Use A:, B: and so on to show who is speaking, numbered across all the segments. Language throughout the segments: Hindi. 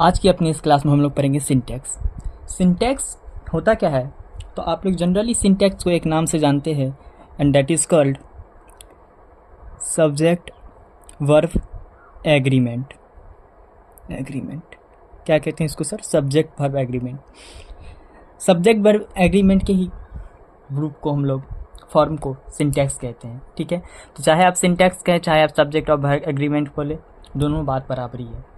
A: आज की अपनी इस क्लास में हम लोग पढ़ेंगे सिंटैक्स। सिंटैक्स होता क्या है? तो आप लोग जनरली सिंटैक्स को एक नाम से जानते हैं, and that is called subject verb agreement. Agreement क्या कहते हैं इसको sir? Subject verb agreement. Subject verb agreement के ही ग्रुप को हम लोग फॉर्म को सिंटैक्स कहते हैं। ठीक है, तो चाहे आप सिंटैक्स कहें चाहे आप सब्जेक्ट और वर्ब एग्रीमेंट बोले, दोनों बात बराबरी है।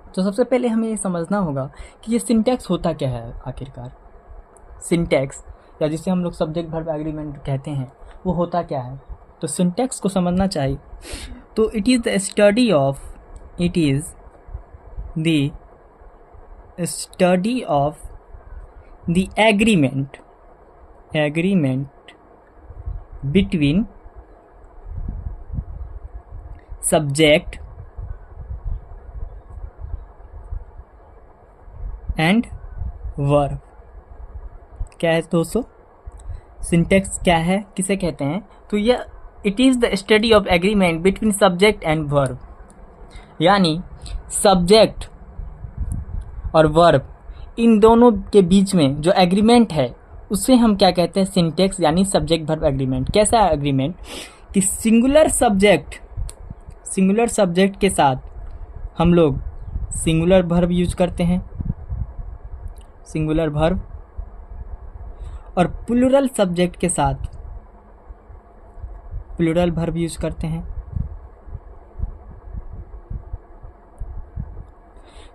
A: तो सबसे पहले हमें ये समझना होगा कि ये सिंटैक्स होता क्या है आखिरकार। सिंटैक्स या जिसे हम लोग सब्जेक्ट वर्ब एग्रीमेंट कहते हैं वो होता क्या है? तो सिंटैक्स को समझना चाहिए तो it is the study of the agreement between subject and verb. क्या है दोस्तों? सिंटैक्स क्या है, किसे कहते हैं? तो यह it is the study of agreement between subject and verb, यानी सब्जेक्ट और वर्ब इन दोनों के बीच में जो एग्रीमेंट है उसे हम क्या कहते हैं? सिंटैक्स यानी सब्जेक्ट वर्ब एग्रीमेंट। कैसा एग्रीमेंट कि सिंगुलर सब्जेक्ट के साथ हम लोग सिंगुलर वर्ब यूज करते हैं, सिंगुलर वर्ब, और प्लूरल सब्जेक्ट के साथ प्लूरल वर्ब यूज करते हैं।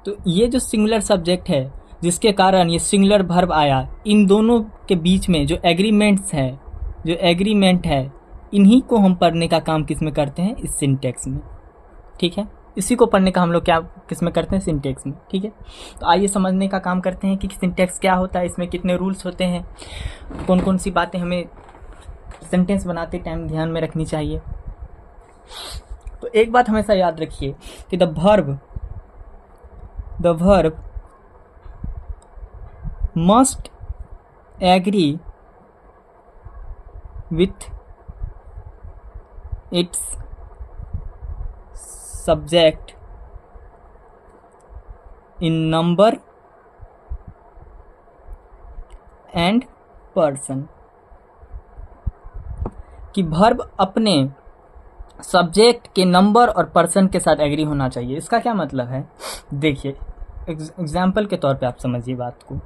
A: तो ये जो सिंगुलर सब्जेक्ट है जिसके कारण ये सिंगुलर वर्ब आया, इन दोनों के बीच में जो एग्रीमेंट है इन्हीं को हम पढ़ने का काम किस में करते हैं? इस सिंटैक्स में। ठीक है, इसी को पढ़ने का हम लोग क्या किस में करते हैं? सिंटैक्स में। ठीक है, तो आइए समझने का काम करते हैं कि सिंटैक्स क्या होता है, इसमें कितने रूल्स होते हैं, कौन कौन सी बातें हमें सेंटेंस बनाते टाइम ध्यान में रखनी चाहिए। तो एक बात हमेशा याद रखिए कि the verb must agree with its subject in number and person. कि वर्ब अपने सब्जेक्ट के नंबर और पर्सन के साथ एग्री होना चाहिए। इसका क्या मतलब है? देखिए, एग्जाम्पल के तौर पे आप समझिए बात को।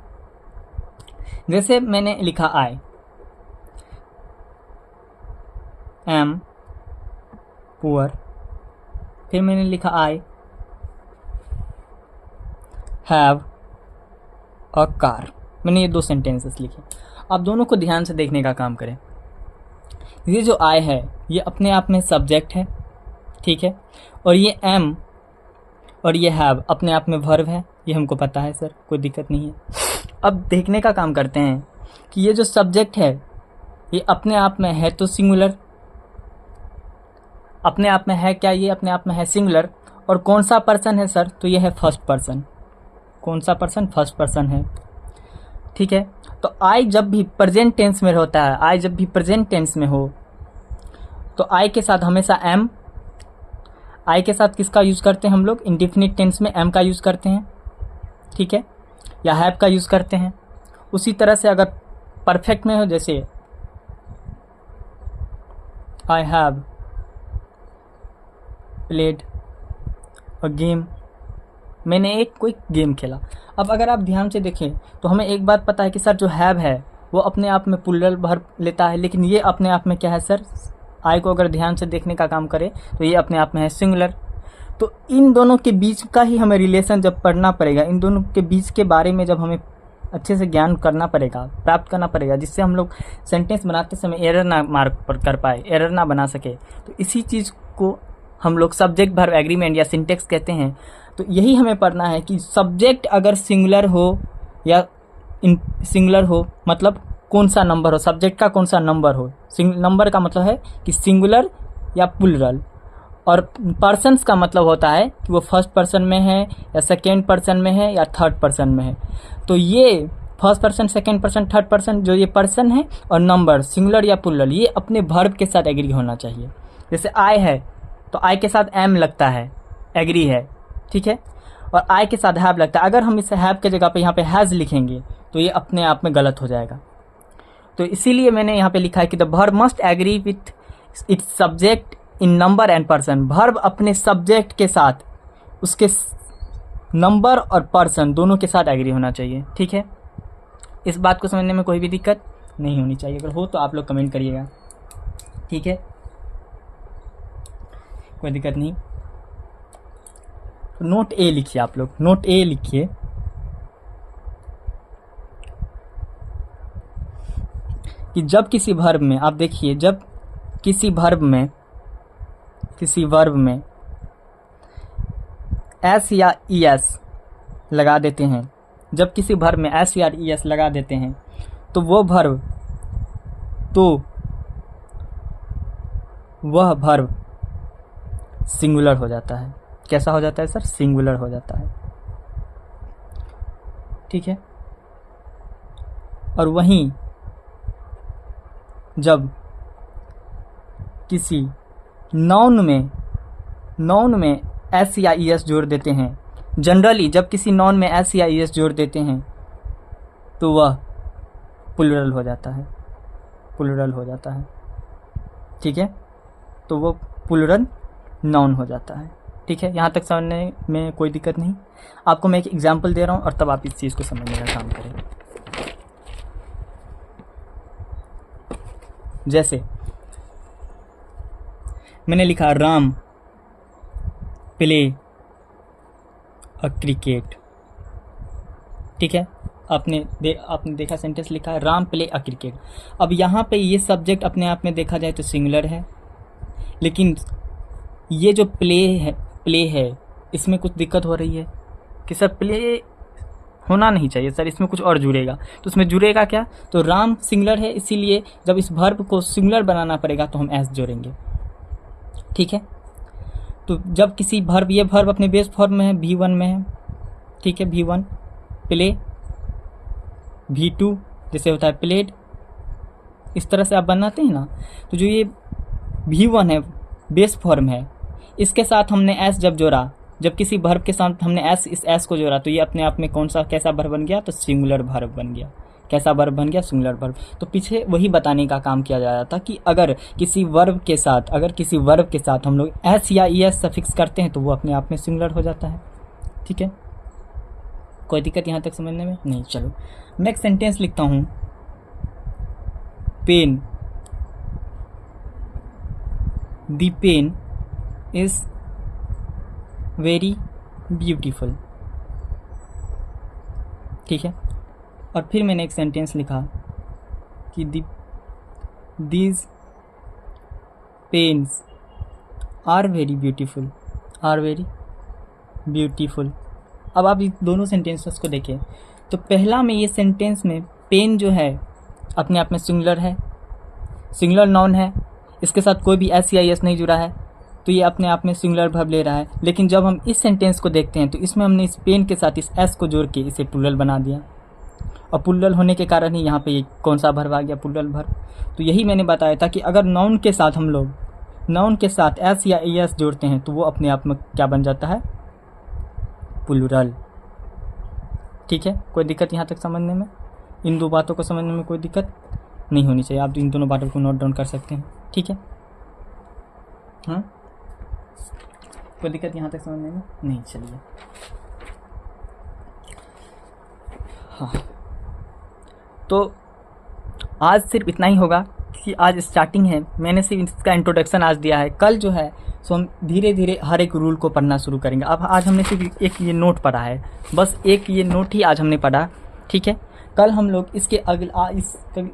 A: जैसे मैंने लिखा आई एम पुअर, फिर मैंने लिखा आई हैव अ कार। मैंने ये दो सेंटेंसेस लिखे। आप दोनों को ध्यान से देखने का काम करें। ये जो आई है ये अपने आप में सब्जेक्ट है, ठीक है, और ये एम और ये हैव अपने आप में वर्ब है। ये हमको पता है सर, कोई दिक्कत नहीं है। अब देखने का काम करते हैं कि ये जो सब्जेक्ट है ये अपने आप में है तो सिंगुलर, अपने आप में है क्या? ये अपने आप में है सिंगुलर। और कौन सा पर्सन है सर? तो ये है फर्स्ट पर्सन। कौन सा पर्सन? फर्स्ट पर्सन है। ठीक है, तो आई जब भी प्रेजेंट टेंस में होता है, आई जब भी प्रेजेंट टेंस में हो तो आई के साथ हमेशा एम, आई के साथ किसका यूज करते हैं हम लोग? इंडेफिनिट टेंस में एम का यूज करते हैं, ठीक है, या हैव का यूज करते हैं। उसी तरह से अगर परफेक्ट में हो, जैसे I have played a game, मैंने एक कोई गेम खेला। अब अगर आप ध्यान से देखें तो हमें एक बात पता है कि सर जो हैव है वो अपने आप में प्लूरल वर्ब लेता है, लेकिन ये अपने आप में क्या है सर? आई को अगर ध्यान से देखने का काम करें तो ये अपने आप में है सिंगुलर। तो इन दोनों के बीच का ही हमें रिलेशन जब पढ़ना पड़ेगा, इन दोनों के बीच के बारे में जब हमें अच्छे से ज्ञान करना पड़ेगा, प्राप्त करना पड़ेगा, जिससे हम लोग सेंटेंस बनाते समय एरर ना मार्क कर पाए, एरर ना बना सके। तो इसी चीज़ को हम लोग सब्जेक्ट वर्ब एग्रीमेंट या सिंटैक्स कहते हैं। तो यही हमें पढ़ना है कि सब्जेक्ट अगर सिंगुलर हो या सिंगुलर हो, मतलब कौन सा नंबर हो, सब्जेक्ट का कौन सा नंबर हो। नंबर का मतलब है कि सिंगुलर या प्लूरल, और पर्सन्स का मतलब होता है कि वो फर्स्ट पर्सन में है या सेकेंड पर्सन में है या थर्ड पर्सन में है। तो ये first person, second person, third person, जो ये पर्सन है और नंबर सिंगुलर या प्लूरल, ये अपने वर्ब के साथ एग्री होना चाहिए। जैसे आई है तो आई के साथ एम लगता है, एग्री है, ठीक है। और आई के साथ हैव लगता है। अगर हम इस हैव के जगह पे यहाँ पे हैज़ लिखेंगे तो ये अपने आप में गलत हो जाएगा। तो इसीलिए मैंने यहाँ पे लिखा है कि the verb must agree with its subject in number and person. Verb अपने सब्जेक्ट के साथ उसके नंबर और पर्सन दोनों के साथ एग्री होना चाहिए। ठीक है, इस बात को समझने में कोई भी दिक्कत नहीं होनी चाहिए। अगर हो तो आप लोग कमेंट करिएगा। ठीक है, कोई दिक्कत नहीं। नोट ए लिखिए, आप लोग नोट ए लिखिए कि जब किसी वर्ब में, आप देखिए, जब किसी वर्ब में एस या ई एस लगा देते हैं, जब किसी वर्ब में एस या ई एस लगा देते हैं तो वह वर्ब सिंगुलर हो जाता है। कैसा हो जाता है सर? सिंगुलर हो जाता है। ठीक है, और वहीं जब किसी नाउन में एस या ई एस जोड़ देते हैं, जनरली जब किसी नाउन में एस या ई एस जोड़ देते हैं तो वह प्लूरल हो जाता है, प्लूरल हो जाता है। ठीक है, तो वो प्लूरल नाउन हो जाता है। ठीक है, यहाँ तक समझने में कोई दिक्कत नहीं। आपको मैं एक एग्जांपल दे रहा हूँ और तब आप इस चीज़ को समझने का काम करें। जैसे मैंने लिखा राम प्ले अ क्रिकेट। ठीक है, आपने देखा सेंटेंस लिखा है राम प्ले अ क्रिकेट। अब यहाँ पे ये सब्जेक्ट अपने आप में देखा जाए तो सिंगुलर है, लेकिन ये जो प्ले है इसमें कुछ दिक्कत हो रही है कि सर प्ले होना नहीं चाहिए सर, इसमें कुछ और जुड़ेगा। तो उसमें जुड़ेगा क्या? तो राम सिंगुलर है, इसीलिए जब इस वर्ब को सिंगुलर बनाना पड़ेगा तो हम एस जोड़ेंगे। ठीक है, तो जब किसी वर्ब, ये वर्ब अपने बेस फॉर्म में है, V1 में है। ठीक है, V1 प्ले, V2 जैसे होता है प्लेड, इस तरह से आप बनाते हैं ना। तो जो ये V1 है बेस फॉर्म है, इसके साथ हमने एस जब जोड़ा, जब किसी वर्ब के साथ हमने इस एस को जोड़ा तो ये अपने आप में कैसा वर्ब बन गया? तो सिंगुलर वर्ब बन गया। कैसा वर्ब बन गया? Singular verb. तो पीछे वही बताने का काम किया जा रहा था कि अगर किसी वर्ब के साथ हम लोग एस या ई एस सफिक्स करते हैं तो वो अपने आप में सिंगुलर हो जाता है। ठीक है, कोई दिक्कत यहाँ तक समझने में नहीं। चलो मैं एक सेंटेंस लिखता हूँ, pen, the pen is very beautiful. ठीक है, और फिर मैंने एक सेंटेंस लिखा कि these pens are very beautiful, are very beautiful. अब आप इन दोनों सेंटेंसेस को देखें तो पहला में ये सेंटेंस में पेन जो है अपने आप में सिंगुलर है, सिंगुलर नाउन है, इसके साथ कोई भी एस या एस नहीं जुड़ा है, तो ये अपने आप में सिंगुलर वर्ब ले रहा है। लेकिन जब हम इस सेंटेंस को देखते हैं तो इसमें हमने इस पेन के साथ इस एस को जोड़ के इसे प्लूरल बना दिया, और प्लूरल होने के कारण ही यहाँ पे ये कौन सा वर्ब आ गया? Plural verb. तो यही मैंने बताया था कि अगर नाउन के साथ हम लोग नाउन के साथ एस या एस जोड़ते हैं तो वो अपने आप में क्या बन जाता है? प्लूरल। ठीक है, कोई दिक्कत यहाँ तक समझने में? इन दो बातों को समझने में कोई दिक्कत नहीं होनी चाहिए। आप इन दोनों बातों को नोट डाउन कर सकते हैं। ठीक है, हाँ, कोई दिक्कत यहाँ तक समझने में नहीं। चलिए, हाँ, तो आज सिर्फ इतना ही होगा कि आज स्टार्टिंग है, मैंने सिर्फ इसका इंट्रोडक्शन आज दिया है। कल जो है सो हम धीरे धीरे हर एक रूल को पढ़ना शुरू करेंगे। अब आज हमने सिर्फ एक ये नोट पढ़ा है, बस एक ये नोट ही आज हमने पढ़ा। ठीक है, कल हम लोग इसके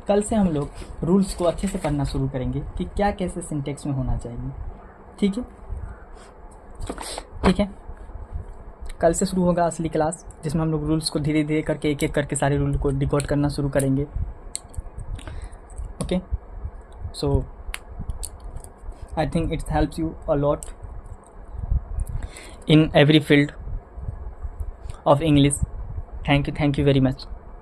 A: कल से हम लोग रूल्स को अच्छे से पढ़ना शुरू करेंगे कि क्या कैसे सिंटेक्स में होना चाहिए। ठीक है, ठीक है, कल से शुरू होगा असली क्लास, जिसमें हम लोग रूल्स को धीरे धीरे करके एक एक करके सारे रूल को डिकोड करना शुरू करेंगे। Okay, so I think it's helps you a lot in every field of English. Thank you very much.